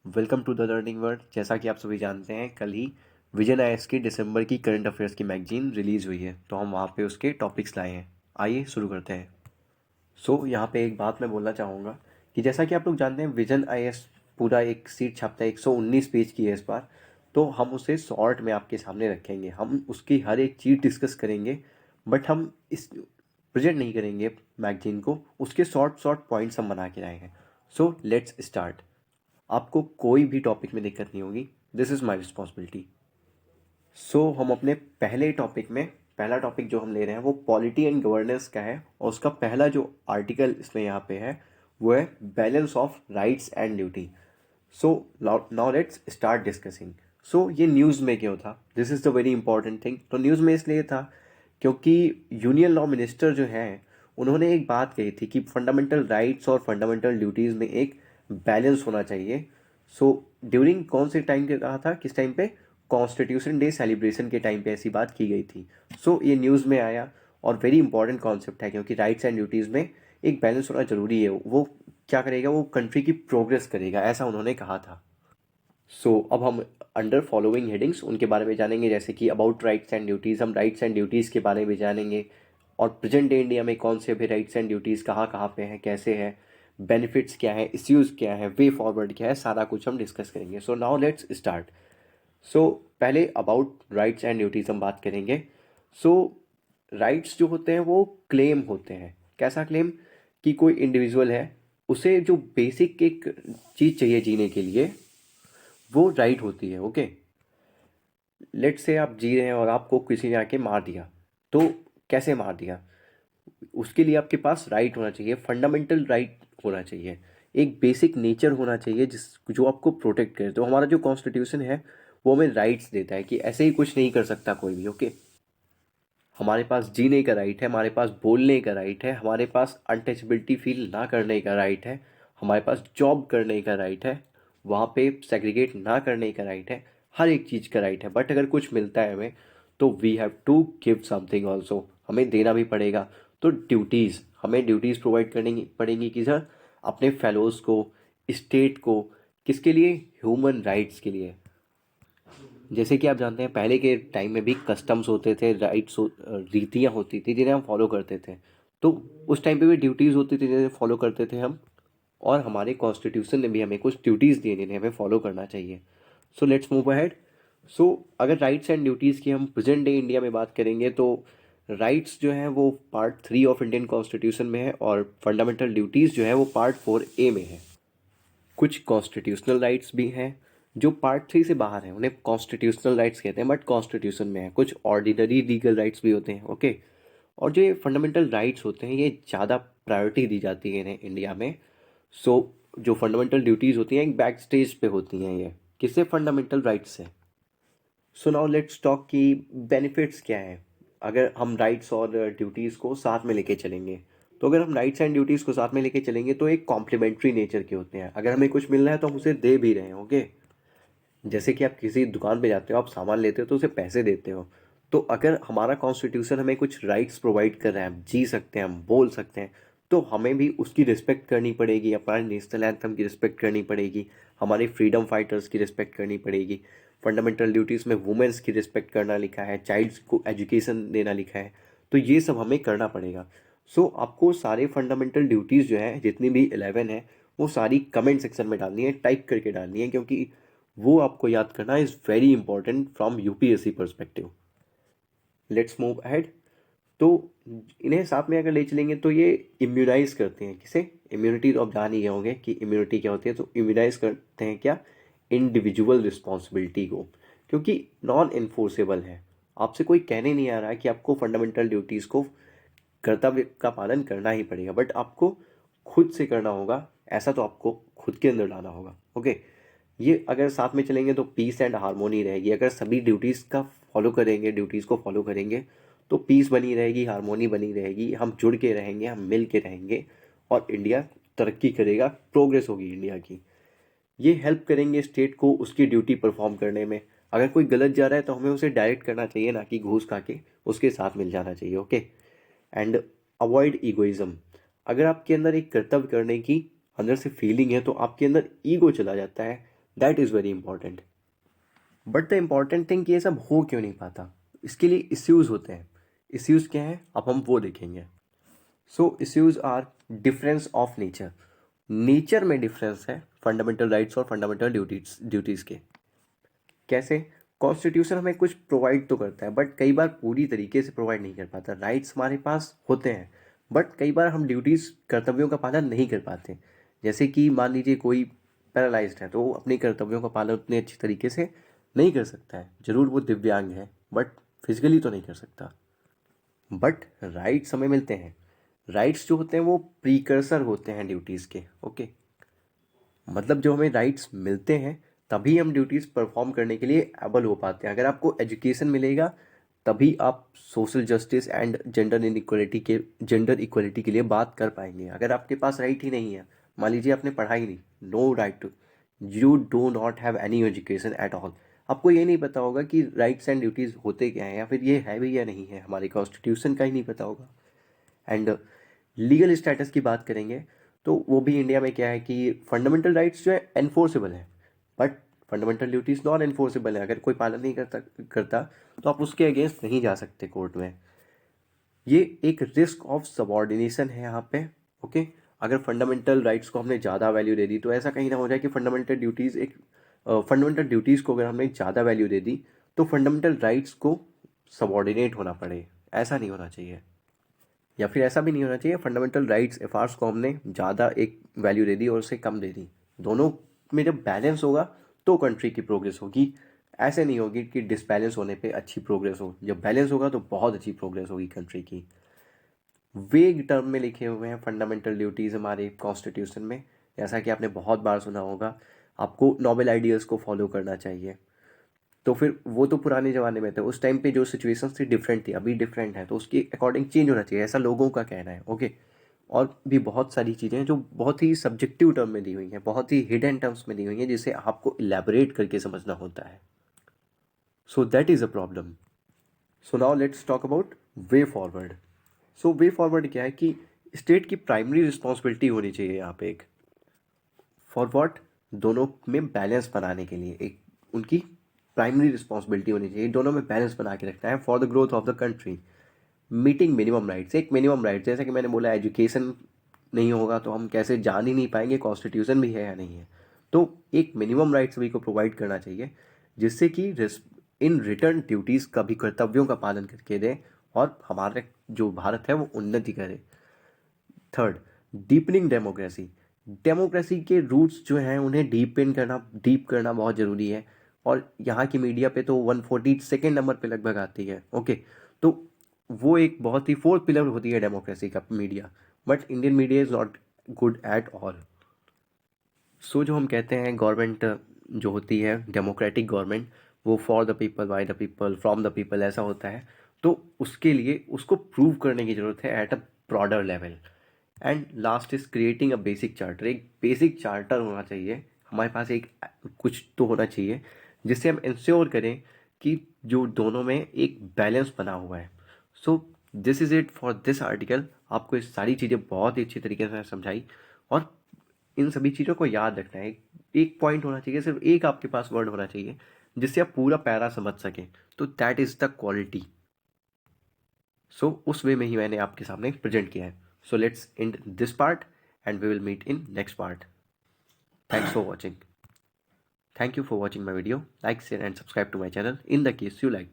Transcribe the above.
Welcome to the learning world. जैसा कि आप सभी जानते हैं, कल ही विजन आईएएस की दिसंबर की करंट अफेयर्स की मैगजीन रिलीज़ हुई है, तो हम वहाँ पे उसके टॉपिक्स लाए हैं। आइए शुरू करते हैं। यहाँ पे एक बात मैं बोलना चाहूँगा कि जैसा कि आप लोग जानते हैं, विजन आईएएस पूरा एक सीट छापता है, 119 पेज की है इस बार। तो हम उसे शॉर्ट में आपके सामने रखेंगे, हम उसकी हर एक चीज़ डिस्कस करेंगे, बट हम इस प्रेजेंट नहीं करेंगे मैगजीन को, उसके शॉर्ट शॉर्ट पॉइंट्स हम बना के लाए हैं। So let's start. आपको कोई भी टॉपिक में दिक्कत नहीं होगी, दिस इज़ माई रिस्पॉन्सिबिलिटी। हम अपने पहले टॉपिक में, पहला टॉपिक जो हम ले रहे हैं वो पॉलिटी एंड गवर्नेंस का है, और उसका पहला जो आर्टिकल इसमें यहाँ पे है वो है balance of rights and duty. So now let's start discussing. ये न्यूज़ में क्यों था? This is the very important thing. तो न्यूज़ में इसलिए था क्योंकि यूनियन लॉ मिनिस्टर जो हैं, उन्होंने एक बात कही थी कि फंडामेंटल राइट्स और फंडामेंटल ड्यूटीज़ में एक बैलेंस होना चाहिए। ड्यूरिंग कौन से टाइम के कहा था, किस टाइम पे? कॉन्स्टिट्यूशन डे सेलिब्रेशन के टाइम पे ऐसी बात की गई थी। ये न्यूज़ में आया, और वेरी इंपॉर्टेंट कॉन्सेप्ट है क्योंकि राइट्स एंड ड्यूटीज़ में एक बैलेंस होना ज़रूरी है। वो क्या करेगा? वो कंट्री की प्रोग्रेस करेगा, ऐसा उन्होंने कहा था। अब हम अंडर फॉलोइंग हेडिंग्स उनके बारे में जानेंगे, जैसे कि अबाउट राइट्स एंड ड्यूटीज़, हम राइट्स एंड ड्यूटीज़ के बारे में जानेंगे, और प्रेजेंट डे इंडिया में कौन से भी राइट्स एंड ड्यूटीज़ कहाँ कहाँ पे हैं, कैसे हैं, बेनिफिट्स क्या है, इश्यूज़ क्या है, वे फॉरवर्ड क्या है, सारा कुछ हम डिस्कस करेंगे। Now let's start. पहले अबाउट राइट्स एंड ड्यूटीज़ हम बात करेंगे। सो राइट्स जो होते हैं वो क्लेम होते हैं। कैसा क्लेम? कि कोई इंडिविजुअल है, उसे जो बेसिक एक चीज़ चाहिए जीने के लिए, वो राइट होती है। ओके, लेट से आप जी रहे हैं और आपको किसी ने आके मार दिया, तो कैसे मार दिया? उसके लिए आपके पास राइट होना चाहिए, फंडामेंटल राइट होना चाहिए, एक बेसिक नेचर होना चाहिए जिस जो आपको प्रोटेक्ट करे। तो हमारा जो कॉन्स्टिट्यूशन है वो हमें राइट्स देता है कि ऐसे ही कुछ नहीं कर सकता कोई भी। ओके, हमारे पास जीने का राइट है, हमारे पास बोलने का राइट है, हमारे पास अनटचेबिलिटी फील ना करने का राइट है, हमारे पास जॉब करने का राइट है, वहाँ पे सेग्रीगेट ना करने का राइट है, हर एक चीज़ का राइट है। बट अगर कुछ मिलता है हमें, तो we have to give something also, हमें देना भी पड़ेगा। तो ड्यूटीज़, हमें ड्यूटीज़ प्रोवाइड करनी पड़ेंगी कि सर, अपने फेलोज़ को, स्टेट को, किसके लिए? ह्यूमन राइट्स के लिए। जैसे कि आप जानते हैं, पहले के टाइम में भी कस्टम्स होते थे, राइट्स, रीतियाँ होती थी जिन्हें हम फॉलो करते थे। तो उस टाइम पे भी ड्यूटीज़ होती थी जिन्हें फॉलो करते थे हम, और हमारे कॉन्स्टिट्यूशन ने भी हमें कुछ ड्यूटीज़ दी जिन्हें हमें फॉलो करना चाहिए। Let's move ahead. अगर राइट्स एंड ड्यूटीज़ की हम प्रेजेंट डे इंडिया में बात करेंगे, तो राइट्स जो है वो पार्ट 3 ऑफ इंडियन कॉन्स्टिट्यूशन में है, और फंडामेंटल ड्यूटीज़ जो है वो पार्ट 4A में है। कुछ कॉन्स्टिट्यूशनल राइट्स भी हैं जो पार्ट 3 से बाहर हैं, उन्हें कॉन्स्टिट्यूशनल राइट्स कहते हैं, बट कॉन्स्टिट्यूशन में है। कुछ ऑर्डिनरी लीगल राइट्स भी होते हैं। ओके, और जो ये फंडामेंटल राइट्स होते हैं, ये ज़्यादा प्रायोरिटी दी जाती है इन्हें इंडिया में। सो जो फंडामेंटल ड्यूटीज़ होती हैं एक बैक स्टेज पे होती हैं, ये किससे? फंडामेंटल राइट्स से। नाउ लेट्स टॉक कि बेनिफिट्स क्या है अगर हम राइट्स और ड्यूटीज़ को साथ में लेके चलेंगे। तो अगर हम राइट्स एंड ड्यूटीज़ को साथ में लेके चलेंगे तो एक कॉम्प्लीमेंट्री नेचर के होते हैं। अगर हमें कुछ मिल रहा है तो हम उसे दे भी रहे हैं। ओके, जैसे कि आप किसी दुकान पे जाते हो, आप सामान लेते हो तो उसे पैसे देते हो। तो अगर हमारा कॉन्स्टिट्यूशन हमें कुछ राइट्स प्रोवाइड कर रहा है, हम जी सकते हैं, हम बोल सकते हैं, तो हमें भी उसकी रिस्पेक्ट करनी पड़ेगी, हमारे नेशनल एंथम की रिस्पेक्ट करनी पड़ेगी, हमारे फ्रीडम फाइटर्स की रिस्पेक्ट करनी पड़ेगी। फंडामेंटल ड्यूटीज़ में वुमेन्स की रिस्पेक्ट करना लिखा है, चाइल्ड्स को एजुकेशन देना लिखा है, तो ये सब हमें करना पड़ेगा। आपको सारे फंडामेंटल ड्यूटीज़ जो हैं, जितनी भी 11 है, वो सारी कमेंट सेक्शन में डालनी है, टाइप करके डालनी है, क्योंकि वो आपको याद करना is very important from UPSC perspective. Let's move ahead. तो इन्हें साथ में अगर ले चलेंगे तो ये इम्यूनाइज करते हैं। किसे? इम्यूनिटी। तो आप जान ही गए होंगे कि इम्यूनिटी क्या होती है। तो इम्यूनाइज करते हैं क्या? इंडिविजुअल रिस्पॉन्सिबिलिटी को, क्योंकि नॉन इन्फोर्सेबल है। आपसे कोई कहने नहीं आ रहा है कि आपको फंडामेंटल ड्यूटीज़ को, कर्तव्य का पालन करना ही पड़ेगा, बट आपको खुद से करना होगा। ऐसा तो आपको खुद के अंदर लाना होगा। ओके, ये अगर साथ में चलेंगे तो पीस एंड हारमोनी रहेगी। अगर सभी ड्यूटीज़ का फॉलो करेंगे, ड्यूटीज़ को फॉलो करेंगे, तो पीस बनी रहेगी, हारमोनी बनी रहेगी, हम जुड़ के रहेंगे, हम मिल के रहेंगे, और इंडिया तरक्की करेगा, प्रोग्रेस होगी इंडिया की। ये हेल्प करेंगे स्टेट को उसकी ड्यूटी परफॉर्म करने में। अगर कोई गलत जा रहा है तो हमें उसे डायरेक्ट करना चाहिए, ना कि घूस खा के उसके साथ मिल जाना चाहिए। Okay, and avoid egoism. अगर आपके अंदर एक कर्तव्य करने की अंदर से फीलिंग है, तो आपके अंदर ईगो चला जाता है, that is very important. But the important thing कि ये सब हो क्यों नहीं पाता, इसके लिए इश्यूज़ होते हैं। इश्यूज़ क्या हैं, अब हम वो देखेंगे। So issues are difference of nature. Nature में डिफरेंस है फंडामेंटल राइट्स और फंडामेंटल ड्यूटीज़ के। कैसे? कॉन्स्टिट्यूशन हमें कुछ प्रोवाइड तो करता है बट कई बार पूरी तरीके से प्रोवाइड नहीं कर पाता। राइट्स हमारे पास होते हैं बट कई बार हम ड्यूटीज़ कर्तव्यों का पालन नहीं कर पाते। जैसे कि मान लीजिए कोई पैरालाइज्ड है तो वो अपने कर्तव्यों का पालन उतने अच्छी तरीके से नहीं कर सकता है। ज़रूर वो दिव्यांग है बट फिजिकली तो नहीं कर सकता। बट राइट्स हमें मिलते हैं। राइट्स जो होते हैं वो प्रीकर्सर होते हैं ड्यूटीज़ के। ओके, मतलब जो हमें राइट्स मिलते हैं तभी हम ड्यूटीज़ परफॉर्म करने के लिए एबल हो पाते हैं। अगर आपको एजुकेशन मिलेगा तभी आप social justice and gender equality के लिए बात कर पाएंगे। अगर आपके पास राइट ही नहीं है, मान लीजिए आपने पढ़ा ही नहीं, no right to, you do not have any education at all, आपको ये नहीं पता होगा कि राइट्स एंड ड्यूटीज़ होते क्या हैं या फिर ये है भी या नहीं है, हमारे कॉन्स्टिट्यूशन का ही नहीं पता होगा। एंड लीगल स्टेटस की बात करेंगे तो वो भी इंडिया में क्या है कि फंडामेंटल राइट्स जो है एनफोर्सेबल है but fundamental duties non enforceable है। अगर कोई पालन नहीं करता तो आप उसके अगेंस्ट नहीं जा सकते कोर्ट में। ये एक रिस्क ऑफ सबॉर्डिनेशन है यहाँ पे। ओके, अगर फंडामेंटल राइट्स को हमने ज़्यादा वैल्यू दे दी तो ऐसा कहीं ना हो जाए कि फंडामेंटल ड्यूटीज़ को अगर हमने ज़्यादा वैल्यू दे दी तो फंडामेंटल राइट्स को सबॉर्डिनेट होना पड़े। ऐसा नहीं होना चाहिए। या फिर ऐसा भी नहीं होना चाहिए फंडामेंटल राइट्स एफआर्स को हमने ज़्यादा एक वैल्यू दे दी और उसे कम दे दी। दोनों में जब बैलेंस होगा तो कंट्री की प्रोग्रेस होगी। ऐसे नहीं होगी कि डिसबैलेंस होने पे अच्छी प्रोग्रेस हो। जब बैलेंस होगा तो बहुत अच्छी प्रोग्रेस होगी कंट्री की। वेग टर्म में लिखे हुए हैं फंडामेंटल ड्यूटीज़ हमारे कॉन्स्टिट्यूशन में। जैसा कि आपने बहुत बार सुना होगा, आपको नोबल आइडियाज़ को फॉलो करना चाहिए। तो फिर वो तो पुराने ज़माने में थे, उस टाइम पे जो सिचुएशन थी डिफरेंट थी, अभी डिफरेंट है तो उसके अकॉर्डिंग चेंज होना चाहिए, ऐसा लोगों का कहना है। ओके, और भी बहुत सारी चीज़ें हैं जो बहुत ही सब्जेक्टिव टर्म में दी हुई हैं, बहुत ही हिडन टर्म्स में दी हुई हैं जिसे आपको इलेबोरेट करके समझना होता है। So that is a problem. So now let's talk about way forward. So way forward क्या है कि स्टेट की प्राइमरी रिस्पॉन्सिबिलिटी होनी चाहिए यहाँ पे एक फॉर वॉट, दोनों में बैलेंस बनाने के लिए एक उनकी प्राइमरी रिस्पॉन्सिबिलिटी होनी चाहिए। दोनों में बैलेंस बना के रखना है for the growth of the country. Meeting minimum rights, एक मिनिमम राइट, जैसे कि मैंने बोला एजुकेशन नहीं होगा तो हम कैसे जान ही नहीं पाएंगे कॉन्स्टिट्यूशन भी है या नहीं है। तो एक मिनिमम राइट सभी को प्रोवाइड करना चाहिए जिससे कि इन रिटर्न ड्यूटीज़ का भी कर्तव्यों का पालन करके दें और हमारे जो भारत है वो उन्नति करे। Third, deepening democracy. डेमोक्रेसी के रूट्स जो हैं उन्हें डीप करना बहुत ज़रूरी है। और यहाँ की मीडिया पे तो 142nd नंबर पे लगभग आती है। ओके, तो वो एक बहुत ही फोर्थ पिलर होती है डेमोक्रेसी का media. But Indian media is not good at all. So जो हम कहते हैं गवर्नमेंट जो होती है डेमोक्रेटिक गवर्नमेंट, वो for the people by the people from the people ऐसा होता है। तो उसके लिए उसको प्रूव करने की ज़रूरत है at a broader level. And last is creating a basic charter. एक बेसिक चार्टर होना चाहिए हमारे पास, एक कुछ तो होना चाहिए जिससे हम इंश्योर करें कि जो दोनों में एक बैलेंस बना हुआ है। So this is it for this article. आपको ये सारी चीज़ें बहुत ही अच्छी तरीके से समझाई और इन सभी चीज़ों को याद रखना है। एक पॉइंट होना चाहिए, सिर्फ एक आपके पास वर्ड होना चाहिए जिससे आप पूरा पैरा समझ सकें, तो दैट इज़ द क्वालिटी। सो उस वे में ही मैंने आपके सामने प्रेजेंट किया है। So let's end this part and we will meet in next part. Thanks for watching. Thank you for watching my video. Like, share and subscribe to my channel in the case you like.